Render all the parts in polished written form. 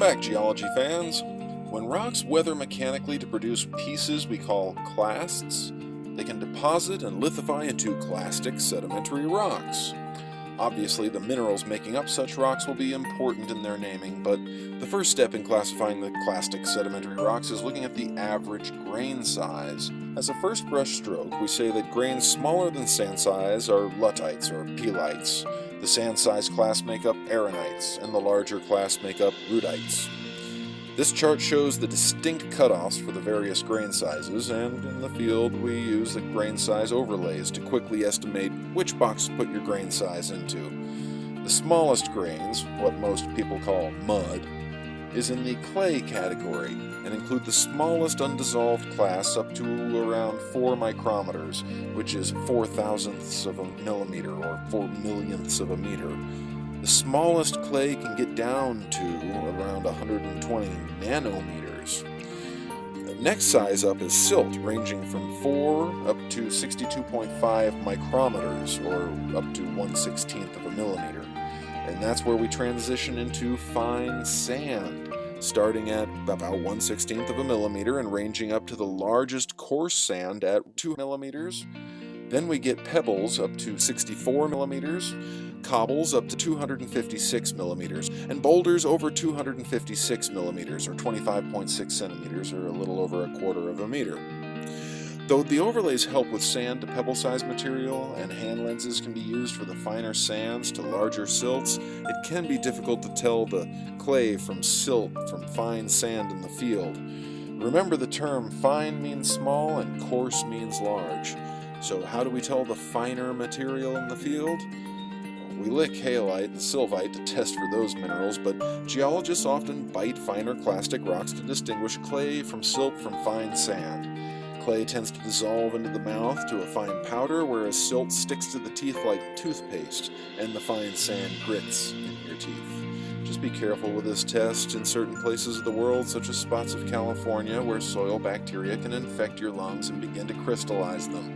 fact, geology fans. When rocks weather mechanically to produce pieces we call clasts, they can deposit and lithify into clastic sedimentary rocks. Obviously, the minerals making up such rocks will be important in their naming, but the first step in classifying the clastic sedimentary rocks is looking at the average grain size. As a first brush stroke, we say that grains smaller than sand size are luttites or peelites. The sand size class make up aaronites, and the larger class make up rudites. This chart shows the distinct cutoffs for the various grain sizes, and in the field we use the grain size overlays to quickly estimate which box to put your grain size into. The smallest grains, what most people call mud, is in the clay category and include the smallest undissolved class up to around 4 micrometers, which is 4/1000ths of a millimeter or 4 millionths of a meter. The smallest clay can get down to around 120 nanometers. The next size up is silt, ranging from 4 up to 62.5 micrometers, or up to 1/16th of a millimeter. And that's where we transition into fine sand, starting at about 1/16th of a millimeter and ranging up to the largest coarse sand at 2 millimeters. Then we get pebbles up to 64 millimeters, cobbles up to 256 millimeters, and boulders over 256 millimeters, or 25.6 centimeters, or a little over a quarter of a meter. Though the overlays help with sand to pebble-sized material, and hand lenses can be used for the finer sands to larger silts, it can be difficult to tell the clay from silt from fine sand in the field. Remember, the term fine means small and coarse means large. So how do we tell the finer material in the field? We lick halite and sylvite to test for those minerals, but geologists often bite finer clastic rocks to distinguish clay from silt from fine sand. Clay tends to dissolve into the mouth to a fine powder, whereas silt sticks to the teeth like toothpaste, and the fine sand grits in your teeth. Just be careful with this test in certain places of the world, such as spots of California, where soil bacteria can infect your lungs and begin to crystallize them.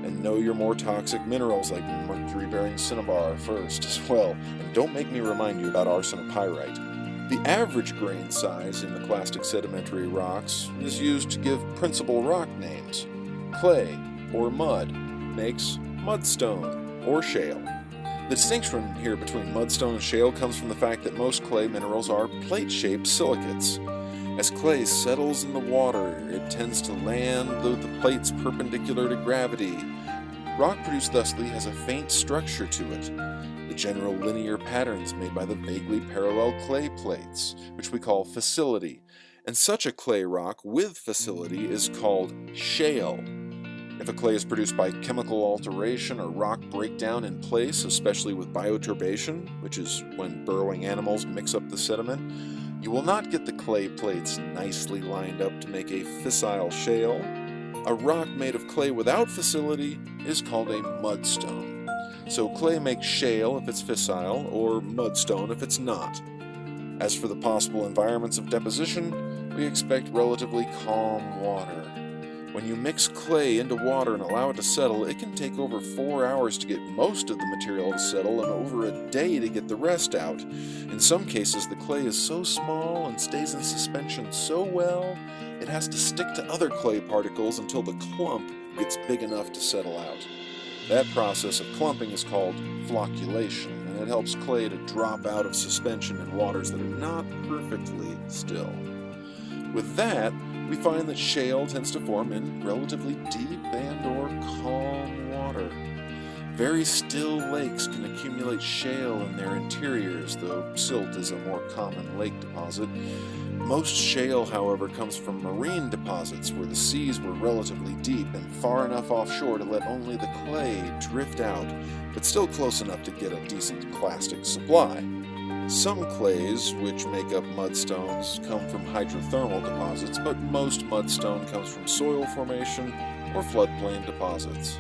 And know your more toxic minerals like mercury-bearing cinnabar first as well, and don't make me remind you about arsenopyrite. The average grain size in the clastic sedimentary rocks is used to give principal rock names. Clay, or mud, makes mudstone, or shale. The distinction here between mudstone and shale comes from the fact that most clay minerals are plate-shaped silicates. As clay settles in the water, it tends to land though the plate's perpendicular to gravity. Rock produced thusly has a faint structure to it, the general linear patterns made by the vaguely parallel clay plates, which we call facility, and such a clay rock with facility is called shale. If a clay is produced by chemical alteration or rock breakdown in place, especially with bioturbation, which is when burrowing animals mix up the sediment, you will not get the clay plates nicely lined up to make a fissile shale. A rock made of clay without facility is called a mudstone. So clay makes shale if it's fissile, or mudstone if it's not. As for the possible environments of deposition, we expect relatively calm water. When you mix clay into water and allow it to settle, it can take over 4 hours to get most of the material to settle and over a day to get the rest out. In some cases, the clay is so small and stays in suspension so well, it has to stick to other clay particles until the clump gets big enough to settle out. That process of clumping is called flocculation, and it helps clay to drop out of suspension in waters that are not perfectly still. With that, we find that shale tends to form in relatively deep and or calm water. Very still lakes can accumulate shale in their interiors, though silt is a more common lake deposit. Most shale, however, comes from marine deposits where the seas were relatively deep and far enough offshore to let only the clay drift out, but still close enough to get a decent clastic supply. Some clays, which make up mudstones, come from hydrothermal deposits, but most mudstone comes from soil formation or floodplain deposits.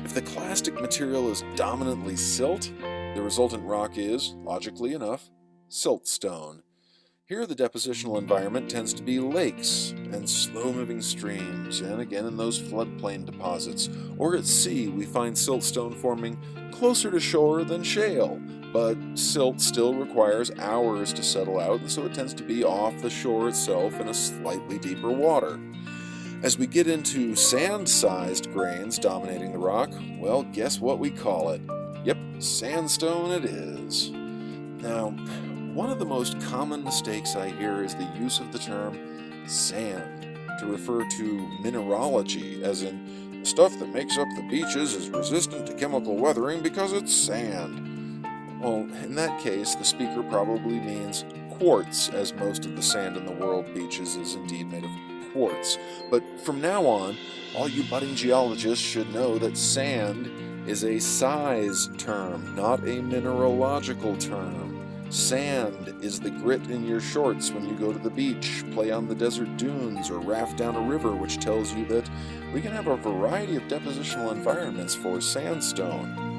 If the clastic material is dominantly silt, the resultant rock is, logically enough, siltstone. Here the depositional environment tends to be lakes and slow-moving streams, and again in those floodplain deposits. Or at sea we find siltstone forming closer to shore than shale, but silt still requires hours to settle out, and so it tends to be off the shore itself in a slightly deeper water. As we get into sand-sized grains dominating the rock, well, guess what we call it? Yep, sandstone it is. Now, one of the most common mistakes I hear is the use of the term sand to refer to mineralogy, as in the stuff that makes up the beaches is resistant to chemical weathering because it's sand. Well, in that case, the speaker probably means quartz, as most of the sand in the world beaches is indeed made of quartz. But from now on, all you budding geologists should know that sand is a size term, not a mineralogical term. Sand is the grit in your shorts when you go to the beach, play on the desert dunes, or raft down a river, which tells you that we can have a variety of depositional environments for sandstone.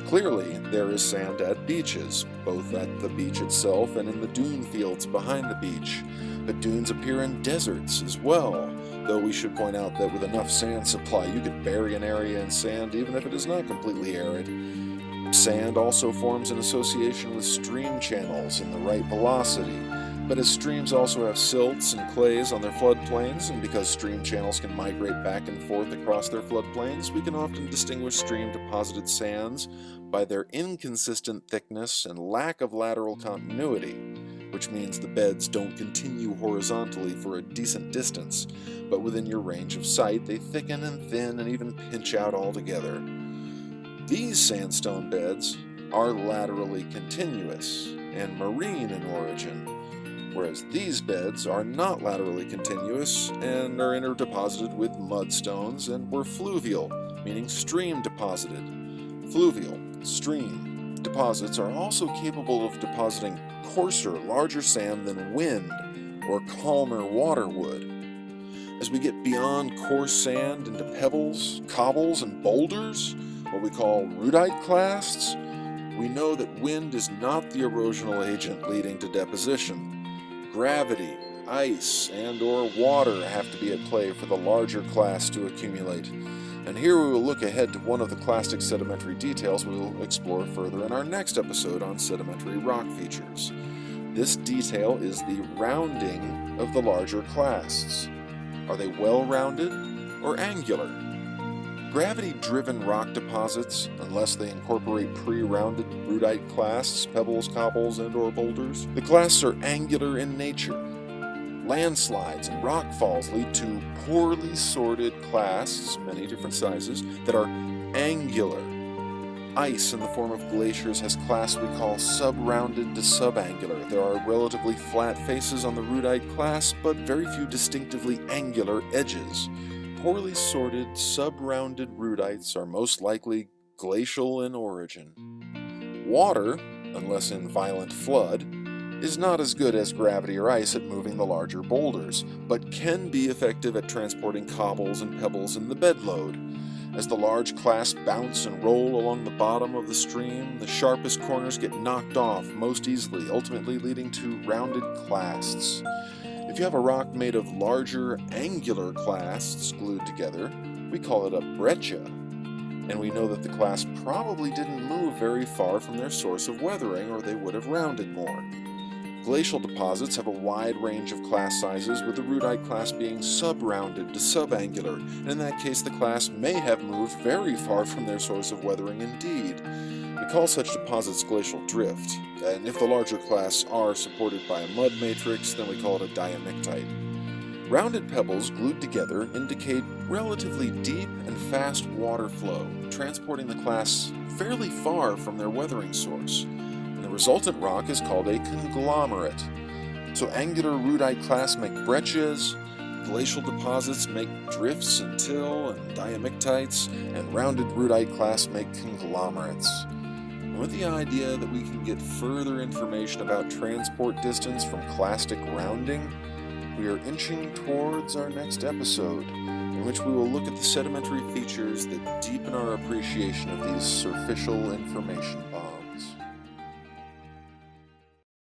Clearly, there is sand at beaches, both at the beach itself and in the dune fields behind the beach. But dunes appear in deserts as well, though we should point out that with enough sand supply, you could bury an area in sand even if it is not completely arid. Sand also forms an association with stream channels in the right velocity, but as streams also have silts and clays on their floodplains, and because stream channels can migrate back and forth across their floodplains, we can often distinguish stream-deposited sands by their inconsistent thickness and lack of lateral continuity, which means the beds don't continue horizontally for a decent distance, but within your range of sight they thicken and thin and even pinch out altogether. These sandstone beds are laterally continuous and marine in origin, whereas these beds are not laterally continuous and are interdeposited with mudstones and were fluvial, meaning stream deposited. Fluvial, stream deposits are also capable of depositing coarser, larger sand than wind or calmer water would. As we get beyond coarse sand into pebbles, cobbles, and boulders, what we call rudite clasts, we know that wind is not the erosional agent leading to deposition. Gravity, ice, and/or water have to be at play for the larger clasts to accumulate. And here we will look ahead to one of the clastic sedimentary details we will explore further in our next episode on sedimentary rock features. This detail is the rounding of the larger clasts. Are they well-rounded or angular? Gravity-driven rock deposits, unless they incorporate pre-rounded rudite clasts, pebbles, cobbles, and/or boulders, the clasts are angular in nature. Landslides and rockfalls lead to poorly sorted clasts, many different sizes, that are angular. Ice in the form of glaciers has clasts we call sub-rounded to subangular. There are relatively flat faces on the rudite clasts, but very few distinctively angular edges. Poorly sorted, sub-rounded rudites are most likely glacial in origin. Water, unless in violent flood, is not as good as gravity or ice at moving the larger boulders, but can be effective at transporting cobbles and pebbles in the bedload. As the large clasts bounce and roll along the bottom of the stream, the sharpest corners get knocked off most easily, ultimately leading to rounded clasts. If you have a rock made of larger angular clasts glued together, we call it a breccia, and we know that the clasts probably didn't move very far from their source of weathering, or they would have rounded more. Glacial deposits have a wide range of clast sizes, with the rudite clast being sub-rounded to subangular, and in that case the clast may have moved very far from their source of weathering indeed. We call such deposits glacial drift, and if the larger clasts are supported by a mud matrix, then we call it a diamictite. Rounded pebbles glued together indicate relatively deep and fast water flow, transporting the clasts fairly far from their weathering source. And the resultant rock is called a conglomerate. So angular rudite clasts make breccias, glacial deposits make drifts and till and diamictites, and rounded rudite clasts make conglomerates. And with the idea that we can get further information about transport distance from clastic rounding, we are inching towards our next episode, in which we will look at the sedimentary features that deepen our appreciation of these superficial information bodies.